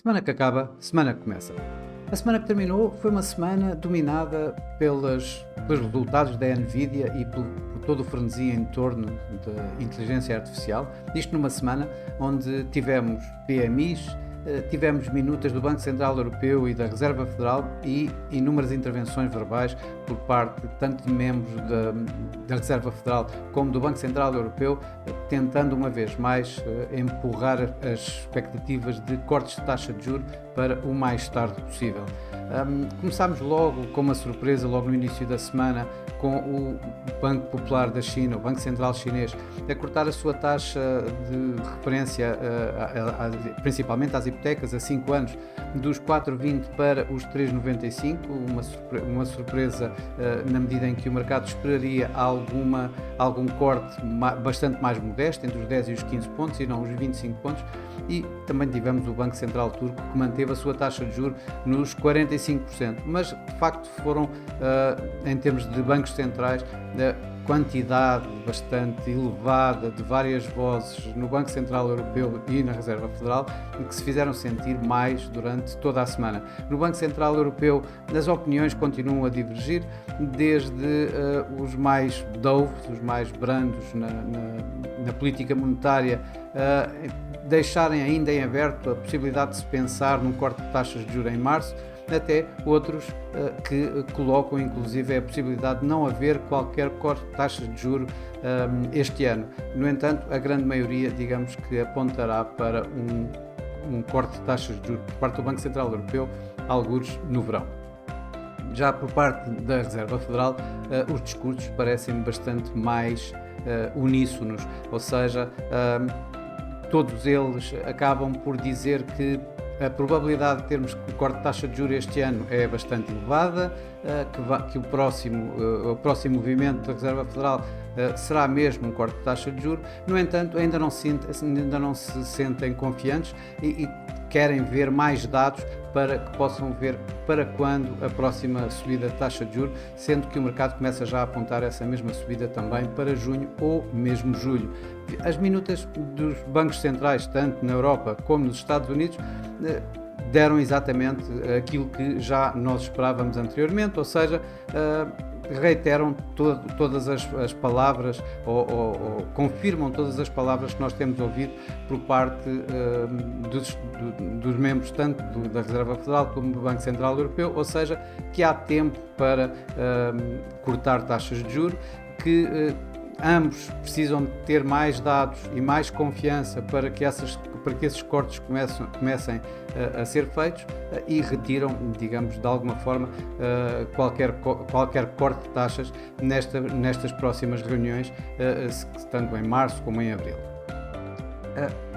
Semana que acaba, semana que começa. A semana que terminou foi uma semana dominada pelos resultados da Nvidia e por todo o frenesi em torno da inteligência artificial. Isto numa semana onde tivemos PMIs, tivemos minutas do Banco Central Europeu e da Reserva Federal e inúmeras intervenções verbais por parte tanto de membros da Reserva Federal como do Banco Central Europeu, tentando uma vez mais empurrar as expectativas de cortes de taxa de juros para o mais tarde possível. Começámos logo com uma surpresa, logo no início da semana, com o Banco Popular da China, o Banco Central Chinês, a cortar a sua taxa de referência, principalmente às hipotecas, a 5 anos, dos 4,20 para os 3,95, uma surpresa na medida em que o mercado esperaria algum corte bastante mais modesto, entre os 10 e os 15 pontos, e não os 25 pontos. E também tivemos o Banco Central Turco, que manteve a sua taxa de juros nos 45%, mas de facto foram, em termos de bancos centrais, quantidade bastante elevada de várias vozes no Banco Central Europeu e na Reserva Federal que se fizeram sentir mais durante toda a semana. No Banco Central Europeu as opiniões continuam a divergir, desde os mais doves, os mais brandos na política monetária, deixarem ainda em aberto a possibilidade de se pensar num corte de taxas de juros em março, até outros que colocam inclusive a possibilidade de não haver qualquer corte de taxas de juros este ano. No entanto, a grande maioria, digamos que apontará para um corte de taxas de juros por parte do Banco Central Europeu, algures no verão. Já por parte da Reserva Federal, os discursos parecem bastante mais uníssonos, ou seja, todos eles acabam por dizer que a probabilidade de termos o corte de taxa de juros este ano é bastante elevada, que o próximo movimento da Reserva Federal será mesmo um corte de taxa de juros. No entanto, ainda não se sentem confiantes e querem ver mais dados para que possam ver para quando a próxima subida de taxa de juros, sendo que o mercado começa já a apontar essa mesma subida também para junho ou mesmo julho. As minutas dos bancos centrais, tanto na Europa como nos Estados Unidos, deram exatamente aquilo que já nós esperávamos anteriormente, ou seja, reiteram todas as palavras ou confirmam todas as palavras que nós temos ouvido por parte dos membros tanto da Reserva Federal como do Banco Central Europeu, ou seja, que há tempo para cortar taxas de juros, que ambos precisam ter mais dados e mais confiança para que esses cortes comecem a ser feitos e retiram, digamos, de alguma forma, qualquer corte de taxas nestas próximas reuniões, tanto em março como em abril.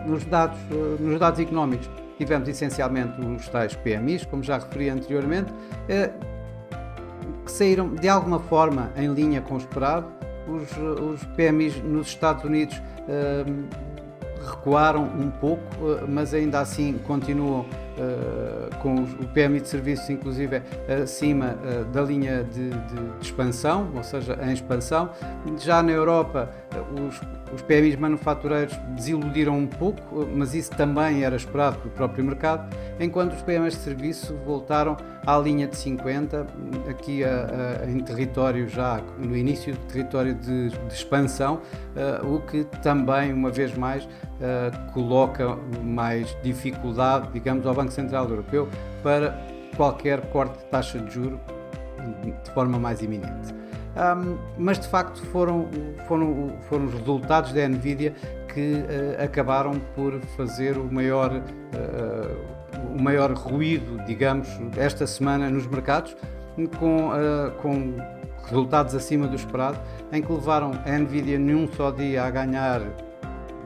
Nos dados económicos, tivemos essencialmente os tais PMIs, como já referi anteriormente, que saíram de alguma forma em linha com o esperado. Os PMIs nos Estados Unidos recuaram um pouco, mas ainda assim continuam com o PMI de serviços, inclusive acima da linha de expansão, ou seja, em expansão. Já na Europa, os PMIs manufatureiros desiludiram um pouco, mas isso também era esperado pelo próprio mercado, enquanto os PMIs de serviço voltaram à linha de 50, aqui em território já, no início do território de expansão, o que também, uma vez mais, coloca mais dificuldade, digamos, ao Banco Central Europeu para qualquer corte de taxa de juros de forma mais iminente. Mas de facto foram os resultados da Nvidia que acabaram por fazer o maior ruído, digamos, esta semana nos mercados, com resultados acima do esperado, em que levaram a Nvidia num só dia a ganhar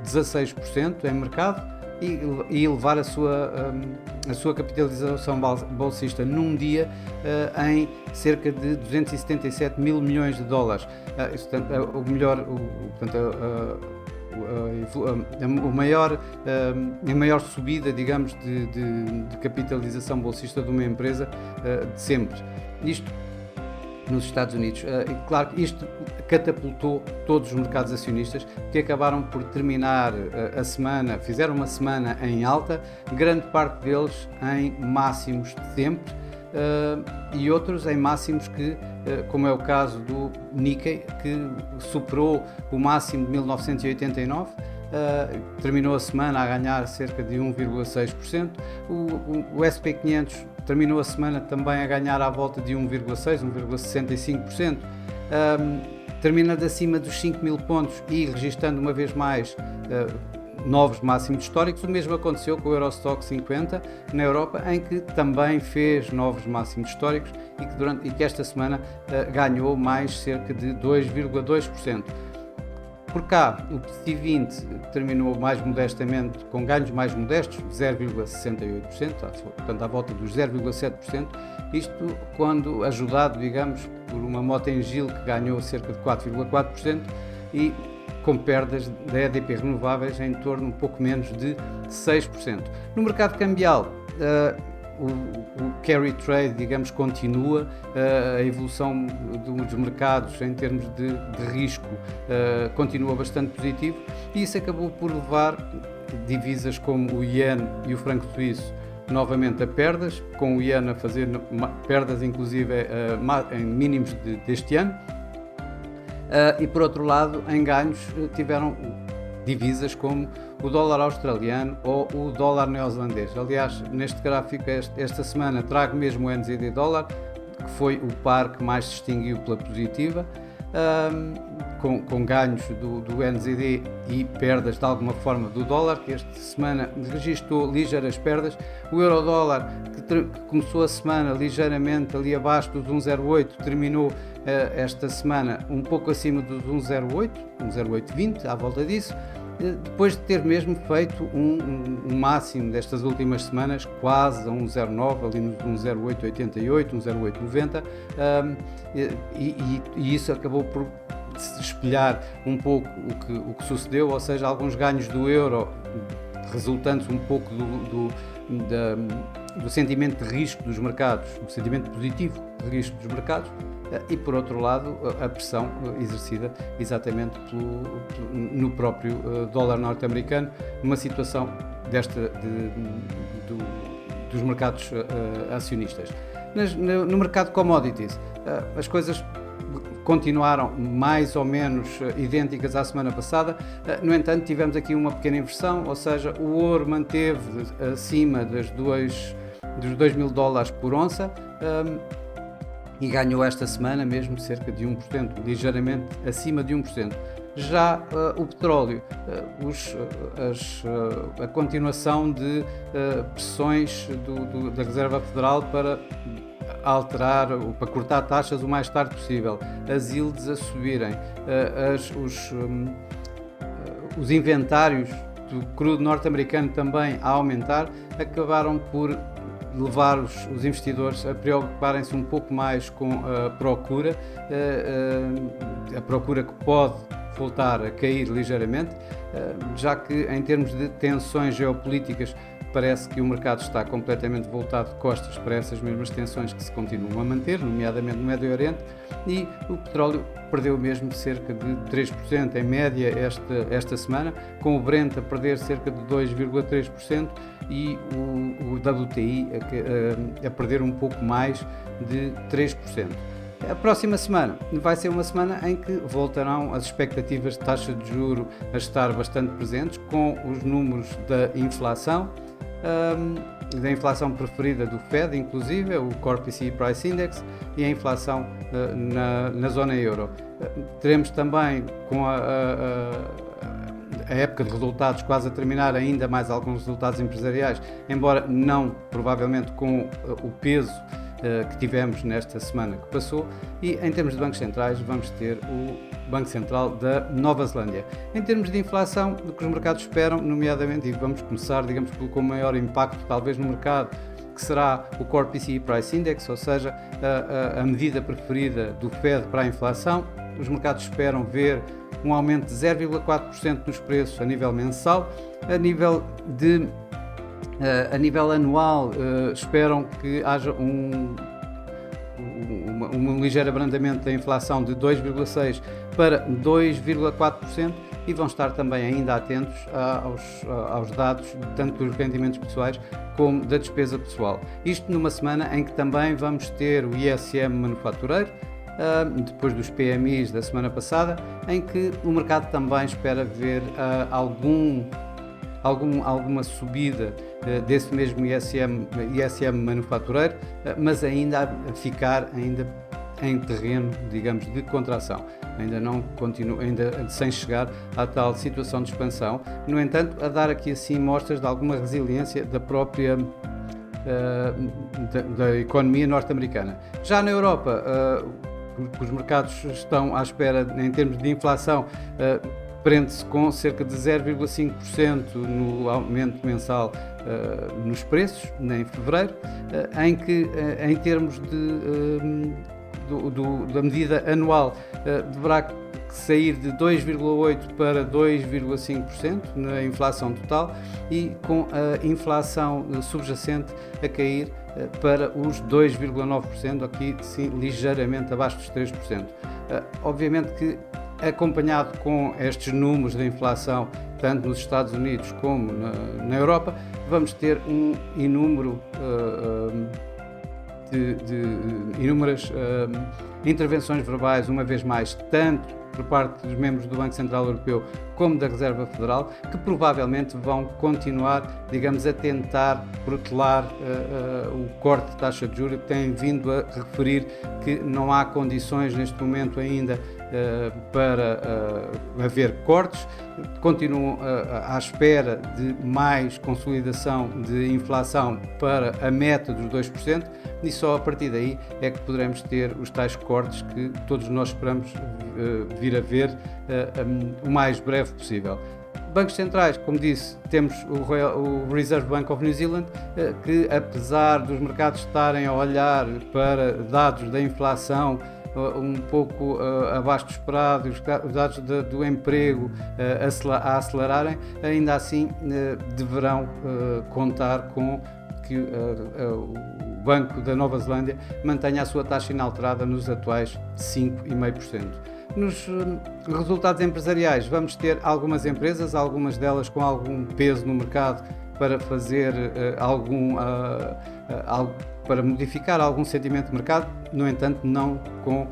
16% em mercado e elevar a sua capitalização bolsista num dia em cerca de 277 mil milhões de dólares. A maior subida, digamos, de capitalização bolsista de uma empresa de sempre. Isto nos Estados Unidos. E claro que isto catapultou todos os mercados acionistas, que acabaram por terminar a semana, fizeram uma semana em alta, grande parte deles em máximos de sempre, e outros em máximos que, como é o caso do Nikkei, que superou o máximo de 1989, terminou a semana a ganhar cerca de 1,6%. O SP500 terminou a semana também a ganhar à volta de 1,65%, terminando acima dos 5.000 pontos e registando uma vez mais novos máximos históricos. O mesmo aconteceu com o Eurostoxx 50 na Europa, em que também fez novos máximos históricos e que esta semana ganhou mais cerca de 2,2%. Por cá, o PSI20 terminou mais modestamente, com ganhos mais modestos, 0,68%, portanto à volta dos 0,7%, isto quando ajudado, digamos, por uma Mota-Engil que ganhou cerca de 4,4% e com perdas da EDP Renováveis em torno um pouco menos de 6%. No mercado cambial, o carry trade, digamos, continua, a evolução dos mercados em termos de risco continua bastante positivo, e isso acabou por levar divisas como o Yen e o franco suíço novamente a perdas, com o Yen a fazer perdas inclusive em mínimos deste ano, e por outro lado em ganhos tiveram divisas como o dólar australiano ou o dólar neozelandês. Aliás, neste gráfico esta semana trago mesmo o NZD dólar, que foi o par que mais se distinguiu pela positiva, com ganhos do NZD e perdas de alguma forma do dólar, que esta semana registrou ligeiras perdas. O euro-dólar, que começou a semana ligeiramente ali abaixo dos 1,08, terminou esta semana um pouco acima dos 1,08, 1,0820, à volta disso, depois de ter mesmo feito um máximo destas últimas semanas, quase a 1,09, ali nos 1,0888, 1,0890, e isso acabou por se espelhar um pouco o que sucedeu, ou seja, alguns ganhos do euro resultantes um pouco do sentimento de risco dos mercados, do sentimento positivo de risco dos mercados, e por outro lado a pressão exercida exatamente no próprio dólar norte-americano, numa situação dos mercados acionistas. No mercado de commodities, as coisas continuaram mais ou menos idênticas à semana passada. No entanto, tivemos aqui uma pequena inversão, ou seja, o ouro manteve acima dos 2.000 dólares por onça, e ganhou esta semana mesmo cerca de 1%, ligeiramente acima de 1%. Já o petróleo, a continuação de pressões da Reserva Federal para alterar, para cortar taxas o mais tarde possível, as yields a subirem, os inventários do crudo norte-americano também a aumentar, acabaram por levar os investidores a preocuparem-se um pouco mais com a procura que pode voltar a cair ligeiramente, já que em termos de tensões geopolíticas parece que o mercado está completamente voltado de costas para essas mesmas tensões que se continuam a manter, nomeadamente no Médio Oriente, e o petróleo perdeu mesmo cerca de 3% em média esta semana, com o Brent a perder cerca de 2,3% e o WTI a perder um pouco mais de 3%. A próxima semana vai ser uma semana em que voltarão as expectativas de taxa de juro a estar bastante presentes, com os números da inflação preferida do Fed, inclusive o Core PCE Price Index, e a inflação na zona euro. Teremos também, com a época de resultados quase a terminar, ainda mais alguns resultados empresariais, embora não provavelmente com o peso que tivemos nesta semana que passou. E em termos de bancos centrais vamos ter o Banco Central da Nova Zelândia. Em termos de inflação, o que os mercados esperam, nomeadamente, e vamos começar, digamos, com o maior impacto talvez no mercado, que será o Core PCE Price Index, ou seja, a medida preferida do Fed para a inflação. Os mercados esperam ver um aumento de 0,4% nos preços a nível mensal. A nível anual, esperam que haja um ligeiro abrandamento da inflação de 2,6% para 2,4%, e vão estar também ainda atentos aos dados tanto dos rendimentos pessoais como da despesa pessoal. Isto numa semana em que também vamos ter o ISM manufatureiro, depois dos PMIs da semana passada, em que o mercado também espera ver alguma subida desse mesmo ISM manufatureiro, mas ainda a ficar em terreno, digamos, de contração. Ainda sem chegar à tal situação de expansão. No entanto, a dar aqui assim mostras de alguma resiliência da própria da economia norte-americana. Já na Europa, os mercados estão à espera, em termos de inflação, prende-se com cerca de 0,5% no aumento mensal nos preços, em fevereiro, em que, em termos da medida anual, deverá sair de 2,8% para 2,5% na inflação total, e com a inflação subjacente a cair para os 2,9%, aqui sim ligeiramente abaixo dos 3%. Obviamente que, acompanhado com estes números de inflação, tanto nos Estados Unidos como na Europa, vamos ter um inúmero de inúmeras intervenções verbais, uma vez mais, tanto por parte dos membros do Banco Central Europeu como da Reserva Federal, que provavelmente vão continuar, digamos, a tentar protelar o corte de taxa de juros, que têm vindo a referir que não há condições neste momento ainda para haver cortes, continuam à espera de mais consolidação de inflação para a meta dos 2%, e só a partir daí é que poderemos ter os tais cortes que todos nós esperamos vir a ver o mais breve possível. Bancos centrais, como disse, temos o Reserve Bank of New Zealand, que apesar dos mercados estarem a olhar para dados da inflação um pouco abaixo do esperado, os dados do emprego a acelerarem, ainda assim deverão contar com que o Banco da Nova Zelândia mantenha a sua taxa inalterada nos atuais 5,5%. Nos resultados empresariais, vamos ter algumas empresas, algumas delas com algum peso no mercado, para fazer para modificar algum sentimento de mercado, no entanto não com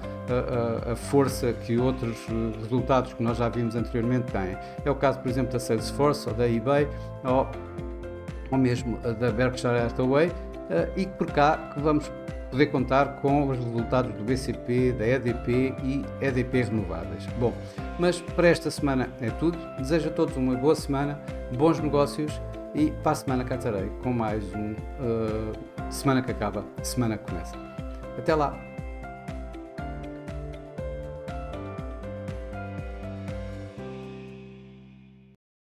a força que outros resultados que nós já vimos anteriormente têm. É o caso, por exemplo, da Salesforce ou da eBay, ou mesmo da Berkshire Hathaway, e por cá que vamos poder contar com os resultados do BCP, da EDP e EDP Renováveis. Bom, mas para esta semana é tudo. Desejo a todos uma boa semana, bons negócios, e para a semana cá estarei com mais Semana que acaba, semana que começa. Até lá!